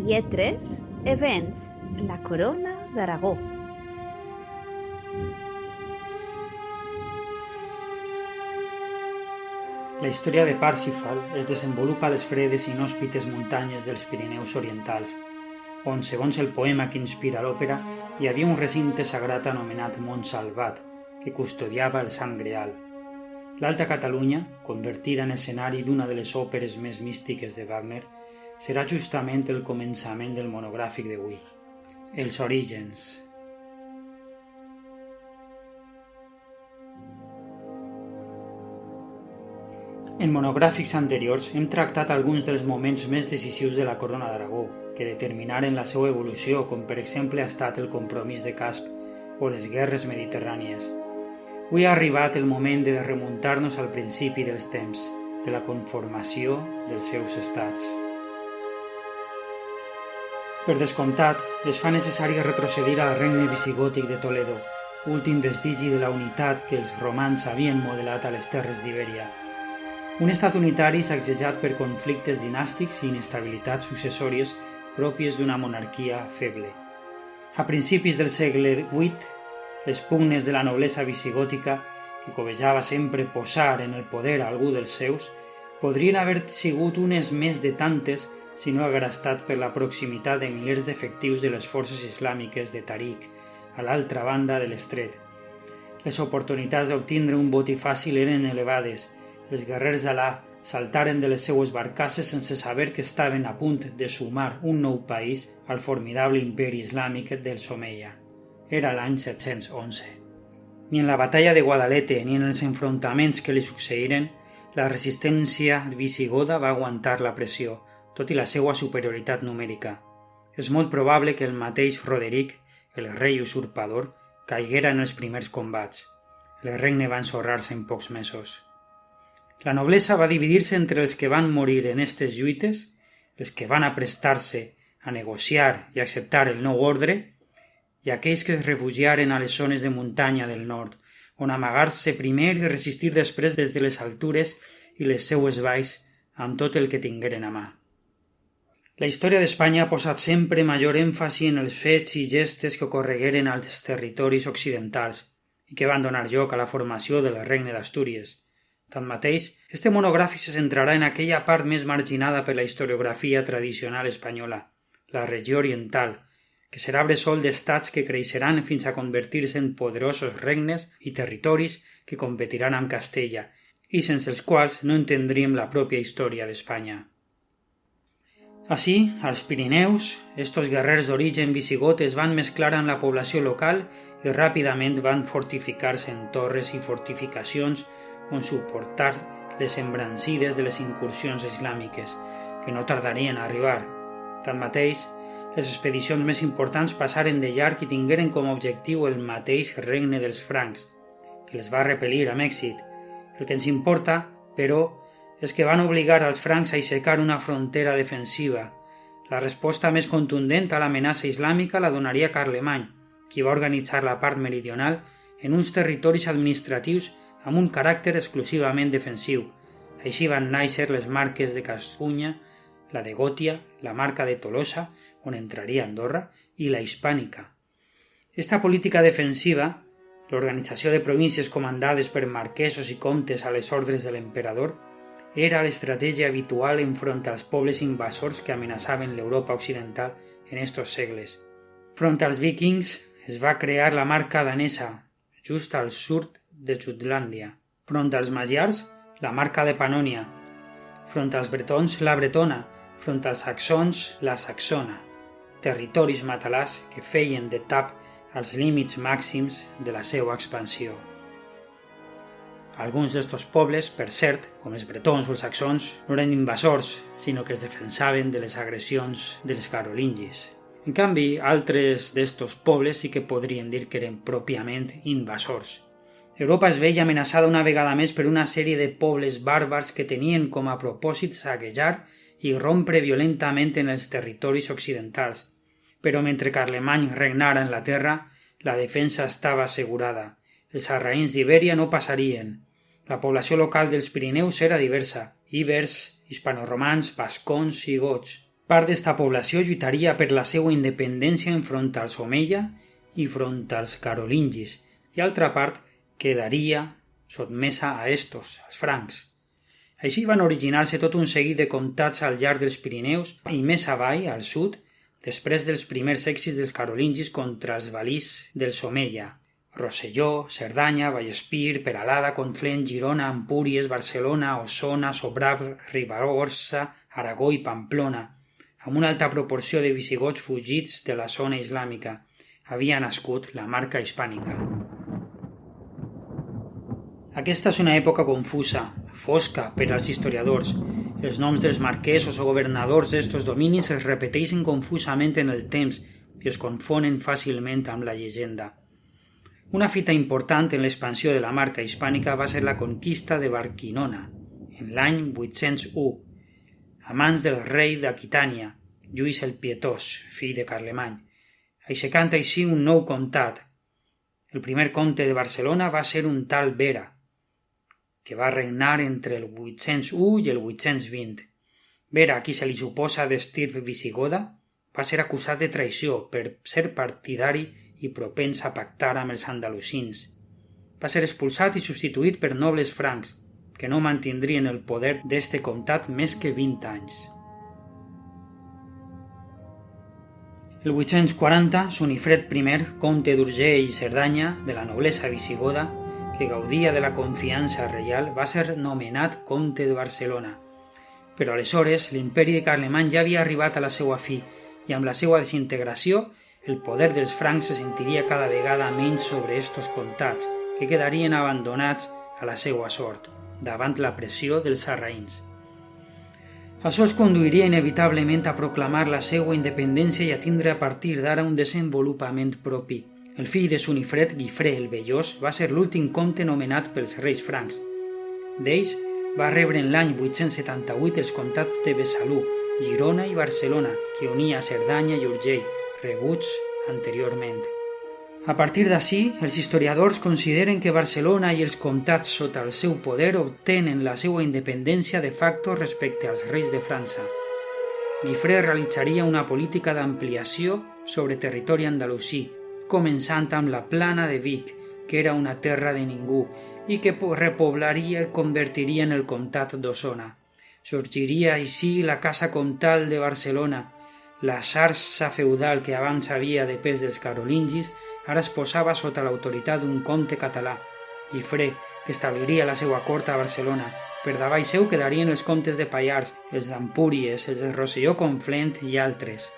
Lletres, events, la Corona d'Aragó. La història de Parsifal es desenvolupa a les fredes i inhòspites muntanyes dels Pirineus orientals, on, segons el poema que inspira l'òpera, hi havia un recinte sagrat anomenat Montsalvat, que custodiava el Sant Greal. L'Alta Catalunya, convertida en escenari d'una de les òperes més místiques de Wagner, serà justament el començament del monogràfic d'avui, els orígens. En monogràfics anteriors hem tractat alguns dels moments més decisius de la Corona d'Aragó, que determinaren la seva evolució, com per exemple ha estat el compromís de Casp o les guerres mediterrànies. Avui ha arribat el moment de remuntar-nos al principi dels temps, de la conformació dels seus estats. Per descomptat, es fa necessari retrocedir al regne visigòtic de Toledo, últim vestigi de la unitat que els romans havien modelat a les terres d'Ibèria. Un estat unitari sacsejat per conflictes dinàstics i inestabilitats successòries pròpies d'una monarquia feble. A principis del segle VIII, les pugnes de la noblesa visigòtica, que covejava sempre posar en el poder a algú dels seus, podrien haver sigut unes més de tantes si no haguera estat per la proximitat de milers d'efectius de les forces islàmiques de Tariq, a l'altra banda de l'estret. Les oportunitats d'obtindre un botí fàcil eren elevades. Els guerrers d'Alà saltaren de les seues barcasses sense saber que estaven a punt de sumar un nou país al formidable imperi islàmic dels Omeia. Era l'any 711. Ni en la batalla de Guadalete ni en els enfrontaments que li succeïren, la resistència visigoda va aguantar la pressió, tot i la seva superioritat numèrica. És molt probable que el mateix Roderic, el rei usurpador, caiguera en els primers combats. El regne va ensorrar-se en pocs mesos. La noblesa va dividir-se entre els que van morir en aquestes lluites, els que van aprestar-se a negociar i acceptar el nou ordre, i aquells que es refugiaren a les zones de muntanya del nord, on amagar-se primer i resistir després des de les altures i les seues valls amb tot el que tingueren a mà. La història d'Espanya ha posat sempre major èmfasi en els fets i gestes que ocorregueren als territoris occidentals i que van donar lloc a la formació del Regne d'Astúries. Tanmateix, este monogràfic se centrarà en aquella part més marginada per la historiografia tradicional espanyola, la regió oriental, que serà bressol d'estats que creixeran fins a convertir-se en poderosos regnes i territoris que competiran amb Castella i sense els quals no entendríem la pròpia història d'Espanya. Així, als Pirineus, estos guerrers d'origen visigot es van mesclar amb la població local i ràpidament van fortificar-se en torres i fortificacions on suportar les embrancides de les incursions islàmiques, que no tardarien a arribar. Tanmateix, les expedicions més importants passaren de llarg i tingueren com a objectiu el mateix regne dels francs, que les va repel·lir amb èxit. El que ens importa, però, és que van obligar als francs a aixecar una frontera defensiva. La resposta més contundent a l'amenaça islàmica la donaria Carlemany, qui va organitzar la part meridional en uns territoris administratius amb un caràcter exclusivament defensiu. Així van néixer les marques de Gascunya, la de Gòtia, la marca de Tolosa, on entraria Andorra, i la hispànica. Esta política defensiva, l'organització de províncies comandades per marquesos i comtes a les ordres de l'emperador, era l'estratègia habitual enfront als pobles invasors que amenaçaven l'Europa occidental en estos segles. Front als vikings es va crear la marca danesa, just al sud de Jutlàndia. Front als magiars, la marca de Panònia. Front als bretons, la bretona. Front als saxons, la saxona. Territoris matalàs que feien de tap als límits màxims de la seva expansió. Alguns d'estos pobles, per cert, com els bretons o els saxons, no eren invasors, sinó que es defensaven de les agressions dels carolingis. En canvi, altres d'estos pobles sí que podríem dir que eren pròpiament invasors. Europa es veia amenaçada una vegada més per una sèrie de pobles bàrbars que tenien com a propòsit saquejar i rompre violentament en els territoris occidentals. Però mentre Carlemany regnara en la terra, la defensa estava assegurada. Els sarraïns d'Ibèria no passarien. La població local dels Pirineus era diversa: ibers, hispanoromans, bascons i gots. Part d'esta població lluitaria per la seva independència enfront als Omeia i front als carolingis, i altra part quedaria sotmesa a estos, als francs. Així van originar-se tot un seguit de comtats al llarg dels Pirineus i més avall, al sud, després dels primers èxits dels carolingis contra els valís dels Omeia. Rosselló, Cerdanya, Vallespir, Peralada, Conflent, Girona, Empúries, Barcelona, Osona, Sobrarbe, Ribagorça, Aragó i Pamplona, amb una alta proporció de visigots fugits de la zona islàmica. Havia nascut la marca hispànica. Aquesta és una època confusa, fosca per als historiadors. Els noms dels marquesos o governadors d'estos dominis es repeteixen confusament en el temps i es confonen fàcilment amb la llegenda. Una fita important en l'expansió de la marca hispànica va ser la conquista de Barquinona, en l'any 801, a mans del rei d'Aquitània, Lluís el Pietós, fill de Carlemany, aixecant així un nou comtat. El primer comte de Barcelona va ser un tal Vera, que va regnar entre el 801 i el 820. Vera, a qui se li suposa d'estirp visigoda, va ser acusat de traïció per ser partidari i propens a pactar amb els andalusins. Va ser expulsat i substituït per nobles francs, que no mantindrien el poder d'este comtat més que 20 anys. El 840, Sunifred I, comte d'Urgell i Cerdanya, de la noblesa visigoda, que gaudia de la confiança reial, va ser nomenat comte de Barcelona. Però aleshores l'imperi de Carlemany ja havia arribat a la seva fi i amb la seva desintegració el poder dels francs se sentiria cada vegada menys sobre estos comtats, que quedarien abandonats a la seva sort, davant la pressió dels sarraïns. Això els conduiria inevitablement a proclamar la seva independència i a tindre a partir d'ara un desenvolupament propi. El fill de Sunifred, Guifré el Vellós, va ser l'últim comte nomenat pels reis francs. D'ells va rebre en l'any 878 els comtats de Besalú, Girona i Barcelona, que unia Cerdanya i Urgell, rebuts anteriorment. A partir d'ací, els historiadors consideren que Barcelona i els comtats sota el seu poder obtenen la seva independència de facto respecte als reis de França. Guifré realitzaria una política d'ampliació sobre territori andalusí, començant amb la plana de Vic, que era una terra de ningú i que repoblaria i convertiria en el comtat d'Osona. Sorgiria així la casa comtal de Barcelona. La xarxa feudal que abans havia depès dels carolingis ara es posava sota l'autoritat d'un comte català, Guifré, que establiria la seva cort a Barcelona. Per davall seu quedarien els comtes de Pallars, els d'Empúries, els de Rosselló, Conflent i altres.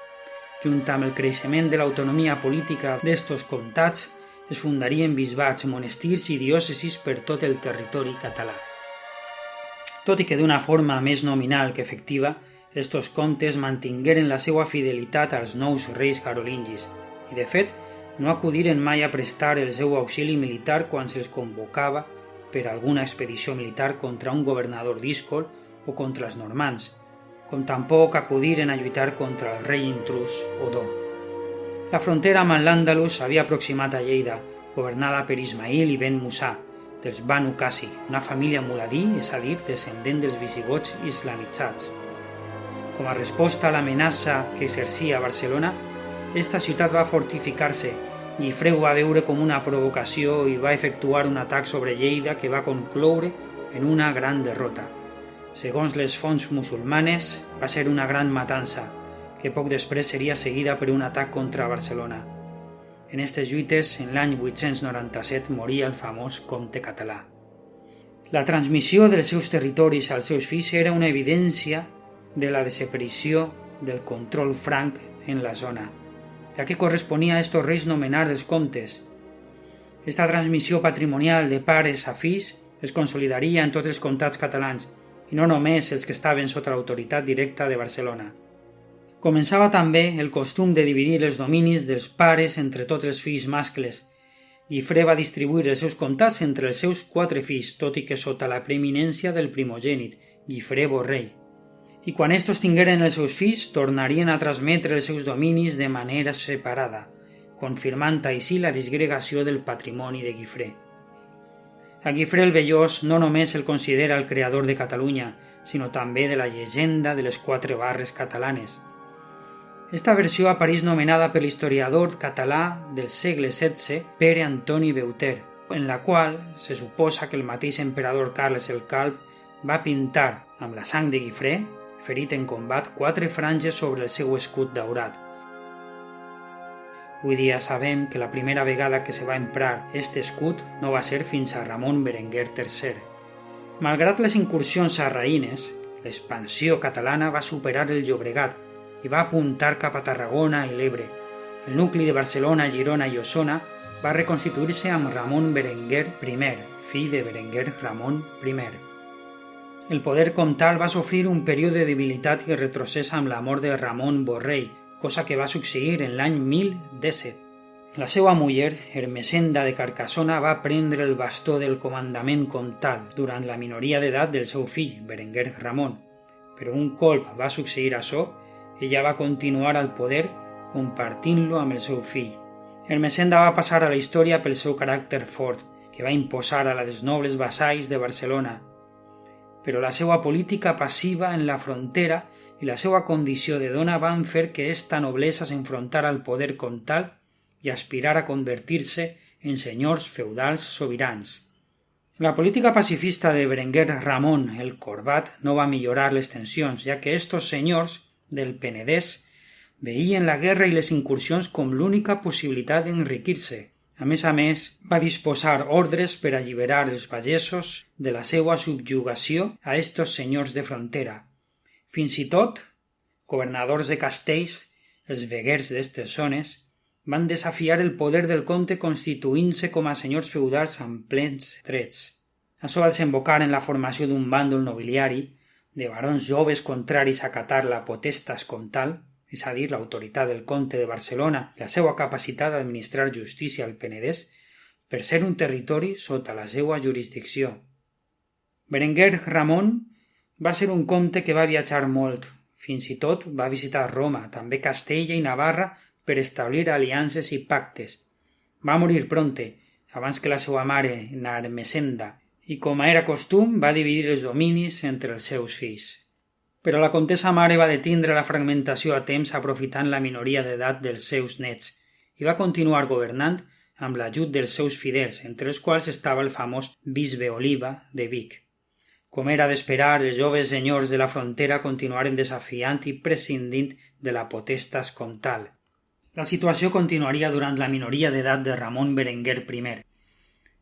Junt amb el creixement de l'autonomia política d'estos comtats, es fundarien bisbats, monestirs i diòcesis per tot el territori català. Tot i que d'una forma més nominal que efectiva, estos comtes mantingueren la seva fidelitat als nous reis carolingis i, de fet, no acudiren mai a prestar el seu auxili militar quan se'ls convocava per alguna expedició militar contra un governador díscol o contra els normands, com tampoc acudiren a lluitar contra el rei intrus Odó. La frontera amb l'Àndalus havia aproximat a Lleida, governada per Ismail i Ben Mussà, dels Banu Qasi, una família muladí, és a dir, descendent dels visigots islamitzats. Com a resposta a l'amenaça que exercia a Barcelona, esta ciutat va fortificar-se. Guifré ho va veure com una provocació i va efectuar un atac sobre Lleida que va concloure en una gran derrota. Segons les fonts musulmanes, va ser una gran matança, que poc després seria seguida per un atac contra Barcelona. En aquestes lluites, en l'any 897, moria el famós comte català. La transmissió dels seus territoris als seus fills era una evidència de la desaparició del control franc en la zona, ja que corresponia a estos reis nomenar els comtes. Esta transmissió patrimonial de pares a fills es consolidaria en tots els comtats catalans, i no només els que estaven sota l'autoritat directa de Barcelona. Començava també el costum de dividir els dominis dels pares entre tots els fills mascles. Guifré va distribuir els seus comtats entre els seus 4 fills, tot i que sota la preeminència del primogènit, Guifré Borrell. I quan estos tingueren els seus fills, tornarien a transmetre els seus dominis de manera separada, confirmant així la disgregació del patrimoni de Guifré. A Guifré el Vellós no només el considera el creador de Catalunya, sinó també de la llegenda de les 4 barres catalanes. Esta versió apareix nomenada per l'historiador català del segle XVI Pere Antoni Beuter, en la qual se suposa que el mateix emperador Carles el Calb va pintar amb la sang de Guifré, ferit en combat, 4 franges sobre el seu escut daurat. Avui dia sabem que la primera vegada que se va emprar este escut no va ser fins a Ramon Berenguer III. Malgrat les incursions sarraïnes, l'expansió catalana va superar el Llobregat i va apuntar cap a Tarragona i l'Ebre. El nucli de Barcelona, Girona i Osona va reconstituir-se amb Ramon Berenguer I, fill de Berenguer Ramon I. El poder comtal va sofrir un període de debilitat i retrocés amb la mort de Ramon Borrell, cosa que va succeir en l'any 1017. La seva muller, Ermessenda de Carcassona, va prendre el bastó del comandament comtal durant la minoria d'edat del seu fill, Berenguer Ramon. Però un colp va succeir això, ella va continuar al poder compartint-lo amb el seu fill. Ermessenda va passar a la història pel seu caràcter fort, que va imposar a la dels nobles vassalls de Barcelona. Però la seva política passiva en la frontera i la seva condició de dona van fer que esta noblesa s'enfrontara al poder comtal i aspirara a convertir-se en senyors feudals sobirans. La política pacifista de Berenguer Ramon el Corbat no va millorar les tensions, ja que estos senyors del Penedès veien la guerra i les incursions com l'única possibilitat d'enriquir-se. A més, va disposar ordres per alliberar els pagesos de la seva subjugació a estos senyors de frontera. Fins i tot, governadors de castells, els veguers d'estes zones, van desafiar el poder del comte constituint-se com a senyors feudals amb plens drets. Això va desembocar en la formació d'un bàndol nobiliari de barons joves contraris a acatar la potestas comtal, és a dir, l'autoritat del comte de Barcelona i la seva capacitat d'administrar justícia al Penedès, per ser un territori sota la seva jurisdicció. Berenguer Ramon va ser un comte que va viatjar molt, fins i tot va visitar Roma, també Castella i Navarra, per establir aliances i pactes. Va morir prompte, abans que la seva mare, Ermessenda, i com era costum va dividir els dominis entre els seus fills. Però la comtessa mare va detindre la fragmentació a temps aprofitant la minoria d'edat dels seus nets i va continuar governant amb l'ajut dels seus fidels, entre els quals estava el famós bisbe Oliva de Vic. Com era d'esperar, els joves senyors de la frontera continuaren desafiant i prescindint de la potestas comtal. La situació continuaria durant la minoria d'edat de Ramon Berenguer I.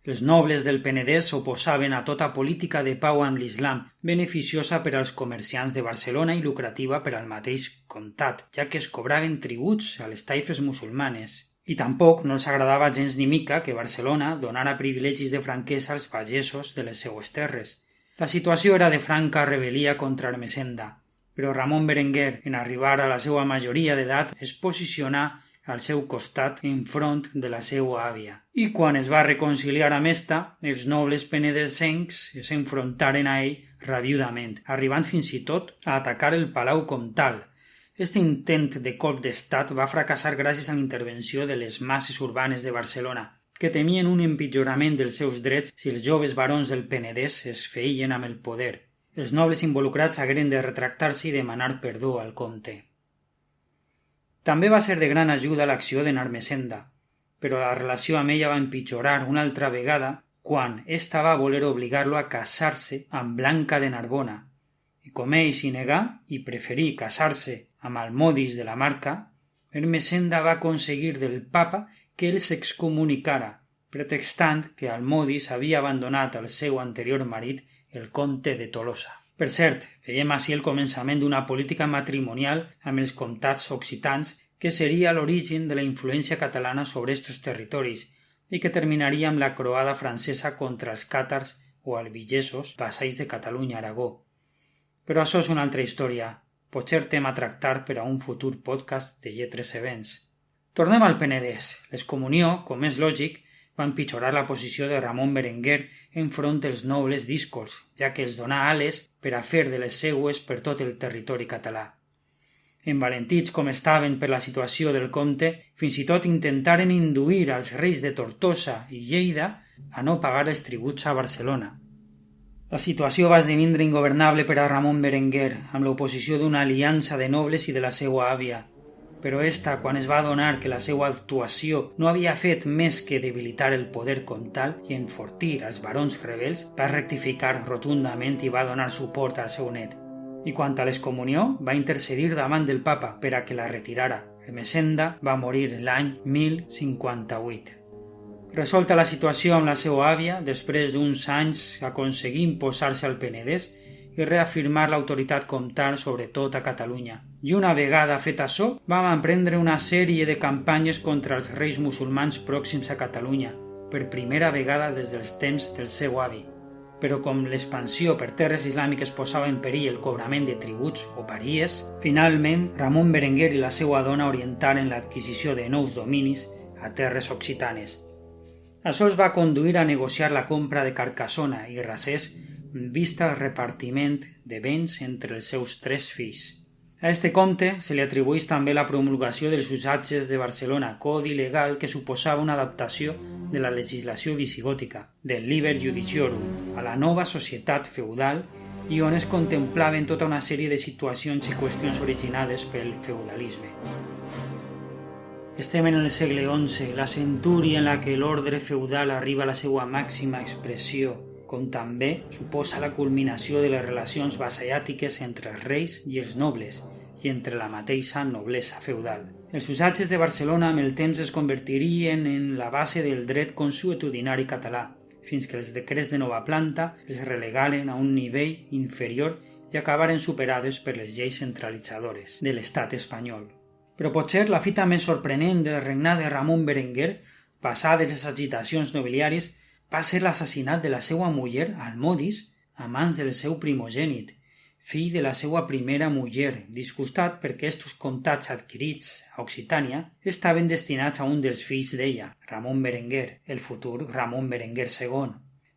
Els nobles del Penedès s'oposaven a tota política de pau amb l'islam, beneficiosa per als comerciants de Barcelona i lucrativa per al mateix comtat, ja que es cobraven tributs a les taifes musulmanes. I tampoc no els agradava gens ni mica que Barcelona donara privilegis de franquesa als pagesos de les seues terres. La situació era de franca rebel·lia contra Ermessenda, però Ramon Berenguer, en arribar a la seva majoria d'edat, es posicionà al seu costat enfront de la seva àvia. I quan es va reconciliar amb esta, els nobles penedesencs s'enfrontaren a ell rabiudament, arribant fins i tot a atacar el palau comtal. Este intent de cop d'estat va fracassar gràcies a la intervenció de les masses urbanes de Barcelona, que temien un empitjorament dels seus drets si els joves barons del Penedès es feien amb el poder. Els nobles involucrats hagueren de retractar-se i demanar perdó al comte. També va ser de gran ajuda l'acció de Ermessenda, però la relació amb ella va empitjorar una altra vegada quan ésta va voler obligar-lo a casar-se amb Blanca de Narbona, i com ell s'hi negà i preferí casar-se amb Almodis de la Marca, Ermessenda va aconseguir del papa que ell s'excomunicara, pretextant que Almodis havia abandonat el seu anterior marit, el comte de Tolosa. Per cert, veiem ací el començament d'una política matrimonial amb els comtats occitans que seria l'origen de la influència catalana sobre estos territoris i que terminaria amb la croada francesa contra els càtars o albigesos vassalls de Catalunya-Aragó. Però això és una altra història, potser tema a tractar per a un futur podcast de Lletres Events. Tornem al Penedès. L'excomunió, com és lògic, va empitjorar la posició de Ramon Berenguer enfront dels nobles díscols, ja que els donà ales per a fer de les seues per tot el territori català. Envalentits com estaven per la situació del comte, fins i tot intentaren induir als reis de Tortosa i Lleida a no pagar els tributs a Barcelona. La situació va esdevindre ingovernable per a Ramon Berenguer, amb l'oposició d'una aliança de nobles i de la seva àvia. però esta, quan es va adonar que la seva actuació no havia fet més que debilitar el poder comtal i enfortir els barons rebels, va rectificar rotundament i va donar suport al seu net. I quant a l'excomunió, va intercedir davant del papa per a que la retirara. Ermessenda va morir l'any 1058. Resolta la situació amb la seva àvia, després d'uns anys aconseguí imposar-se al Penedès i reafirmar l'autoritat comtal sobre tota Catalunya. I una vegada fet això, vam emprendre una sèrie de campanyes contra els reis musulmans pròxims a Catalunya, per primera vegada des dels temps del seu avi. Però com l'expansió per terres islàmiques posava en perill el cobrament de tributs o paries, finalment Ramon Berenguer i la seva dona orientaren l'adquisició de nous dominis a terres occitanes. Això els va conduir a negociar la compra de Carcassona i Racés vista al repartiment de béns entre els seus 3 fills. A este compte se li atribueix també la promulgació dels usatges de Barcelona, codi legal que suposava una adaptació de la legislació visigòtica, del Liber Judiciorum, a la nova societat feudal i on es contemplaven tota una sèrie de situacions i qüestions originades pel feudalisme. Estem en el segle XI, la centúria en la que l'ordre feudal arriba a la seva màxima expressió, com també suposa la culminació de les relacions vasallàtiques entre els reis i els nobles i entre la mateixa noblesa feudal. Els usatges de Barcelona amb el temps es convertirien en la base del dret consuetudinari català, fins que els decrets de nova planta els relegaren a un nivell inferior i acabaren superades per les lleis centralitzadores de l'estat espanyol. Però potser la fita més sorprenent del regnat de Ramon Berenguer, passades les agitacions nobiliàries, va ser l'assassinat de la seva muller, Almodis, a mans del seu primogènit, fill de la seva primera muller, disgustat perquè estos comtats adquirits a Occitània estaven destinats a un dels fills d'ella, Ramon Berenguer, el futur Ramon Berenguer II.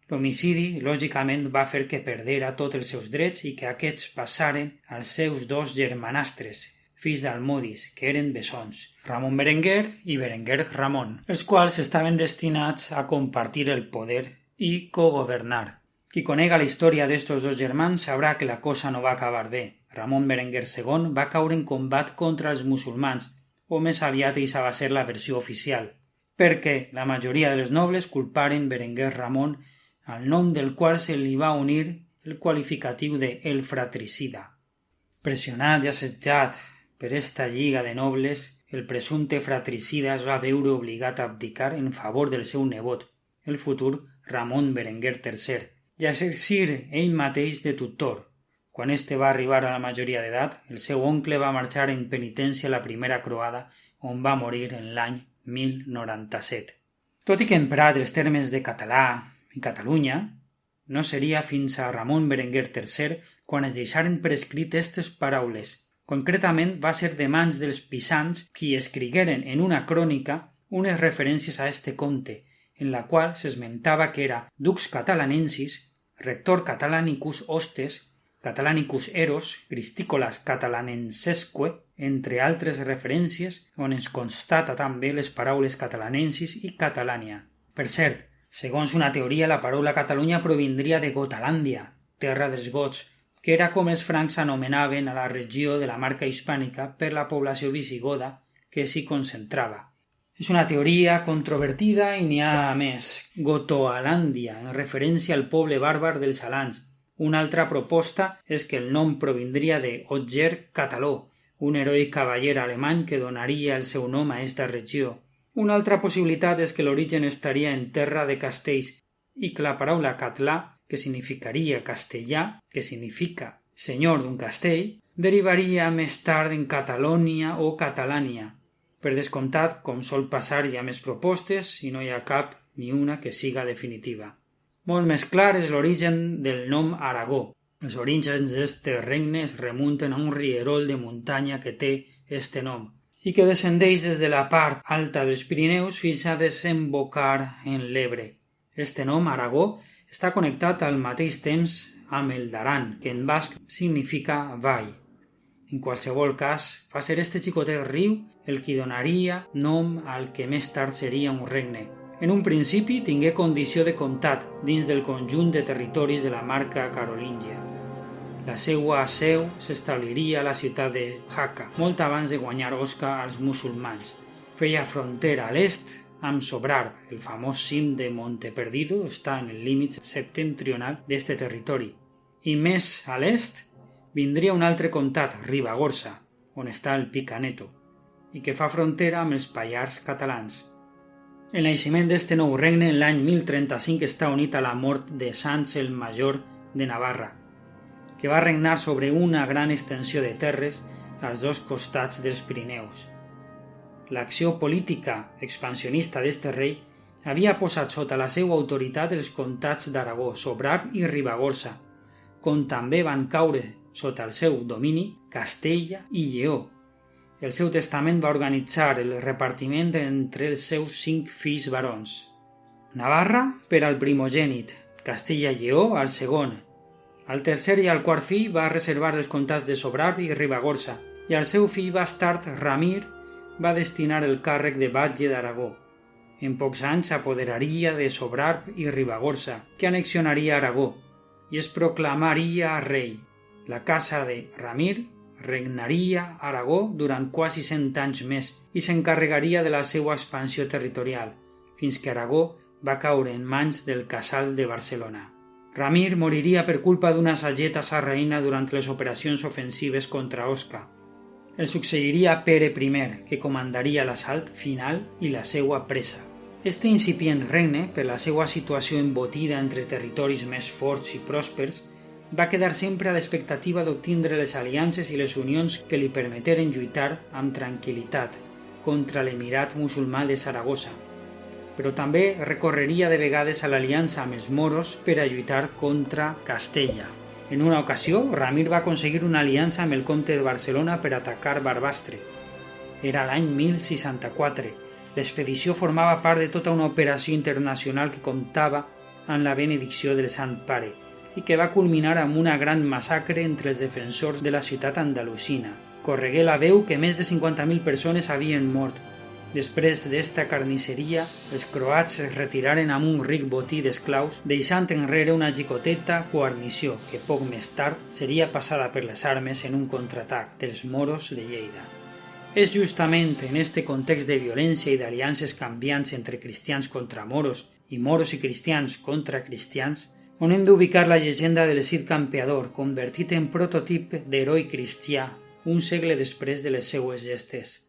L'homicidi, lògicament, va fer que perdera tots els seus drets i que aquests passaren als seus 2 germanastres, fills d'Almodis, que eren bessons, Ramon Berenguer i Berenguer Ramon, els quals estaven destinats a compartir el poder i cogovernar. Qui conega la història d'estos 2 germans sabrà que la cosa no va acabar bé. Ramon Berenguer II va caure en combat contra els musulmans, o més aviat eixa va ser la versió oficial, perquè la majoria dels nobles culparen Berenguer Ramon, al nom del qual se li va unir el qualificatiu de el fratricida. Pressionat i assetjat per esta lliga de nobles, el presumpte fratricida es va veure obligat a abdicar en favor del seu nebot, el futur Ramon Berenguer III, i a exercir ell mateix de tutor. Quan este va arribar a la majoria d'edat, el seu oncle va marxar en penitència a la primera croada, on va morir en l'any 1097. Tot i que emprat els termes de català i Catalunya, no seria fins a Ramon Berenguer III quan es deixaren per escrit aquestes paraules. Concretament va ser de mans dels pisans qui escrigueren en una crònica unes referències a este comte, en la qual s'esmentava que era dux catalanensis, rector catalanicus hostes, catalanicus eros, Christicolas catalanensesque, entre altres referències on es constata també les paraules catalanensis i Catalània. Per cert, segons una teoria, la paraula Catalunya provindria de Gotalàndia, terra dels gots, que era com els francs anomenaven a la regió de la Marca Hispànica per la població visigoda que s'hi concentrava. És una teoria controvertida i n'hi ha més. Gotoalàndia, en referència al poble bàrbar dels alans. Una altra proposta és que el nom provindria de Otger Cataló, un heroi cavaller alemany que donaria el seu nom a esta regió. Una altra possibilitat és que l'origen estaria en terra de castells i que la paraula català, que significaria castellà, que significa senyor d'un castell, derivaria més tard en Catalònia o Catalània. Per descomptat, com sol passar, hi ha més propostes i no hi ha cap ni una que siga definitiva. Molt més clar és l'origen del nom Aragó. Els orígens d'este regne es remunten a un rierol de muntanya que té este nom i que descendeix des de la part alta dels Pirineus fins a desembocar en l'Ebre. Este nom, Aragó, està connectat al mateix temps amb el d'Aran, que en basc significa vall. En qualsevol cas, va ser este xicotet riu el qui donaria nom al que més tard seria un regne. En un principi tingué condició de comtat dins del conjunt de territoris de la Marca Carolíngia. La seva seu s'establiria a la ciutat de Jaca, molt abans de guanyar Osca als musulmans. Feia frontera a l'est amb Sobrarbe, el famós cim de Monte Perdido està en el límit septentrional d'este territori. I més a l'est vindria un altre comtat, Ribagorça, on està el Picaneto, i que fa frontera amb els Pallars catalans. El naixement d'este nou regne en l'any 1035 està unit a la mort de Sanç el Major de Navarra, que va regnar sobre una gran extensió de terres als dos costats dels Pirineus. L'acció política expansionista d'este rei havia posat sota la seva autoritat els comtats d'Aragó, Sobrarbe i Ribagorça, com també van caure sota el seu domini Castella i Lleó. El seu testament va organitzar el repartiment entre els seus 5 fills barons. Navarra per al primogènit, Castella i Lleó al segon. Al tercer i al quart fill va reservar els comtats de Sobrarbe i Ribagorça i al seu fill bastard Ramir va destinar el càrrec de batge d'Aragó. En pocs anys s'apoderaria de Sobrarbe i Ribagorça, que annexionaria Aragó, i es proclamaria rei. La casa de Ramir regnaria a Aragó durant quasi 100 anys més i s'encarregaria de la seva expansió territorial, fins que Aragó va caure en mans del Casal de Barcelona. Ramir moriria per culpa d'una sageta sarraïna durant les operacions ofensives contra Osca. El succeiria Pere I, que comandaria l'assalt final i la seva presa. Este incipient regne, per la seva situació embotida entre territoris més forts i pròspers, va quedar sempre a l'expectativa d'obtindre les aliances i les unions que li permeteren lluitar amb tranquil·litat contra l'emirat musulmà de Saragossa, però també recorreria de vegades a l'aliança amb els moros per a lluitar contra Castella. En una ocasió, Ramir va aconseguir una aliança amb el comte de Barcelona per atacar Barbastre. Era l'any 1064. L'expedició formava part de tota una operació internacional que comptava amb la benedicció del Sant Pare i que va culminar amb una gran massacre entre els defensors de la ciutat andalusina. Corregué la veu que més de 50.000 persones havien mort. Després d'esta carnisseria, els croats es retiraren amb un ric botí d'esclaus, deixant enrere una xicoteta guarnició que poc més tard seria passada per les armes en un contraatac dels moros de Lleida. És justament en este context de violència i d'aliances canviants entre cristians contra moros i moros i cristians contra cristians on hem d'ubicar la llegenda de l'Cid Campeador, convertit en prototip d'heroi cristià un segle després de les seues gestes.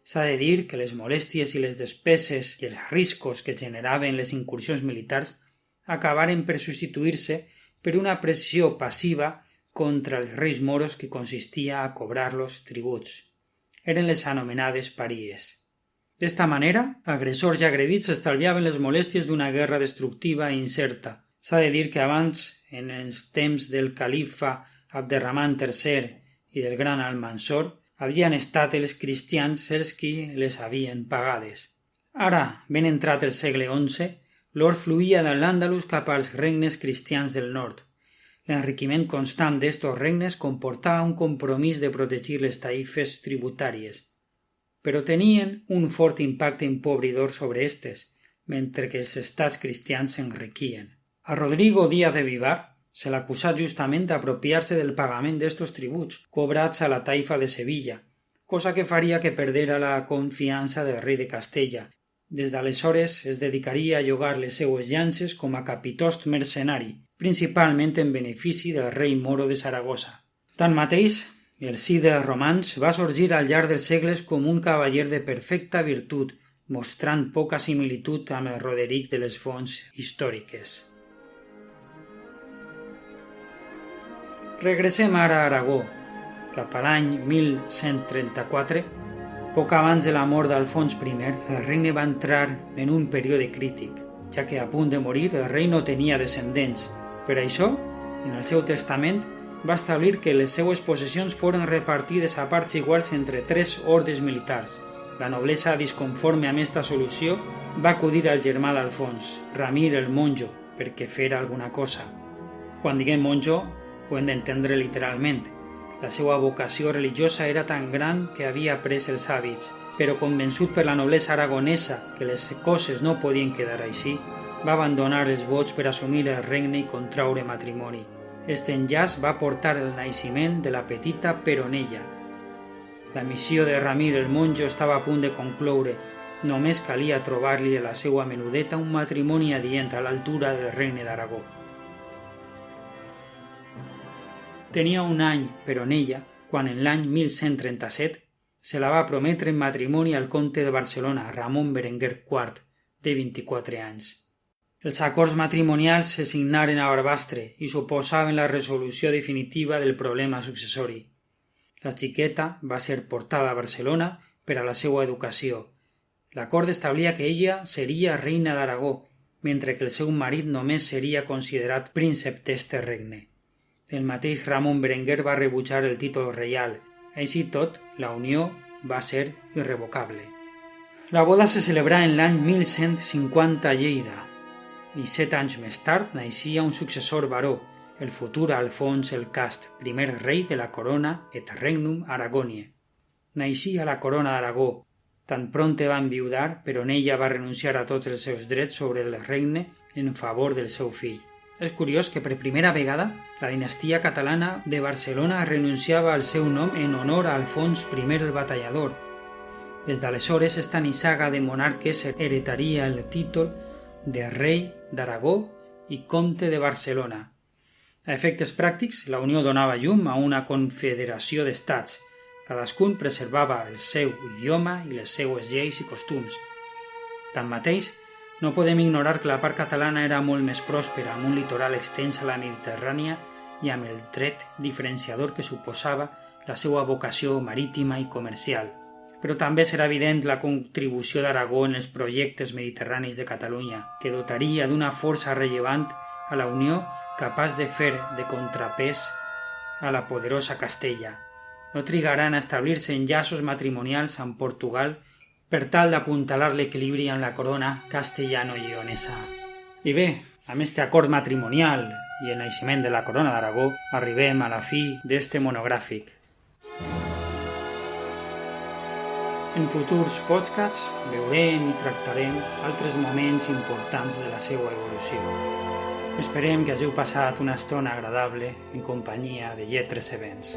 S'ha de dir que les molèsties i les despeses i els riscos que generaven les incursions militars acabaren per substituir-se per una pressió passiva contra els reis moros que consistia a cobrar-los tributs. Eren les anomenades paries. D'esta manera, agressors i agredits s'estalviaven les molèsties d'una guerra destructiva i incerta. S'ha de dir que abans, en els temps del califa Abderramán III i del gran Almansor, havien estat els cristians els qui les havien pagades. Ara, ben entrat el segle XI, l'or fluïa de l'Àndalus cap als regnes cristians del nord. L'enriquiment constant d'estos regnes comportava un compromís de protegir les taifes tributàries, però tenien un fort impacte empobridor sobre estes, mentre que els estats cristians s'enriquien. A Rodrigo Díaz de Vivar se l'acusà justament d'apropiar-se del pagament d'estos tributs, cobrats a la taifa de Sevilla, cosa que faria que perdera la confiança del rei de Castella. Des d'aleshores es dedicaria a llogar les seues llances com a capitost mercenari, principalment en benefici del rei moro de Saragossa. Tanmateix, el Cid dels romans va sorgir al llarg dels segles com un cavaller de perfecta virtut, mostrant poca similitud amb el Roderic de les fonts històriques. Regressem ara a Aragó. Cap a l'any 1134, poc abans de la mort d'Alfons I, el regne va entrar en un període crític, ja que a punt de morir el rei no tenia descendents. Per això, en el seu testament, va establir que les seues possessions foren repartides a parts iguals entre 3 ordes militars. La noblesa, disconforme amb esta solució, va acudir al germà d'Alfons, Ramir el Monjo, perquè fera alguna cosa. Quan diguem monjo, ho hem d'entendre literalment. La seva vocació religiosa era tan gran que havia pres els hàbits, però convençut per la noblesa aragonesa que les coses no podien quedar així, va abandonar els vots per assumir el regne i contraure matrimoni. Este enllaç va portar el naixement de la petita Peronella. La missió de Ramir el monjo estava a punt de concloure. Només calia trobar-li a la seva menudeta un matrimoni adient a l'altura del regne d'Aragó. Tenia un any, Peronella, quan en l'any 1137 se la va prometre en matrimoni al comte de Barcelona, Ramon Berenguer IV, de 24 anys. Els acords matrimonials se signaren a Barbastre i suposaven la resolució definitiva del problema successori. La xiqueta va ser portada a Barcelona per a la seva educació. L'acord establia que ella seria reina d'Aragó, mentre que el seu marit només seria considerat príncep d'este regne. El mateix Ramon Berenguer va rebutjar el títol reial. Així tot, la unió va ser irrevocable. La boda se celebrà en l'any 1150 a Lleida i 7 anys més tard naixia un successor baró, el futur Alfons el Cast, primer rei de la corona et regnum Aragonie. Naixia la corona d'Aragó. Tan prompte va enviudar, però en ella va renunciar a tots els seus drets sobre el regne en favor del seu fill. És curiós que per primera vegada la dinastia catalana de Barcelona renunciava al seu nom en honor a Alfons I el Batallador. Des d'aleshores, esta nissaga de monarques heretaria el títol de rei d'Aragó i comte de Barcelona. A efectes pràctics, la unió donava llum a una confederació d'estats. Cadascun preservava el seu idioma i les seues lleis i costums. Tanmateix, no podem ignorar que la part catalana era molt més pròspera, amb un litoral extens a la Mediterrània i amb el tret diferenciador que suposava la seva vocació marítima i comercial. Però també serà evident la contribució d'Aragó en els projectes mediterranis de Catalunya, que dotaria d'una força rellevant a la Unió capaç de fer de contrapès a la poderosa Castella. No trigaran a establir-se enllaços matrimonials amb Portugal per tal d'apuntalar l'equilibri amb la corona castellano-lleonesa. I bé, amb este acord matrimonial i el naixement de la corona d'Aragó, arribem a la fi d'este monogràfic. En futurs podcasts veurem i tractarem altres moments importants de la seva evolució. Esperem que hagueu passat una estona agradable en companyia de Lletres Events.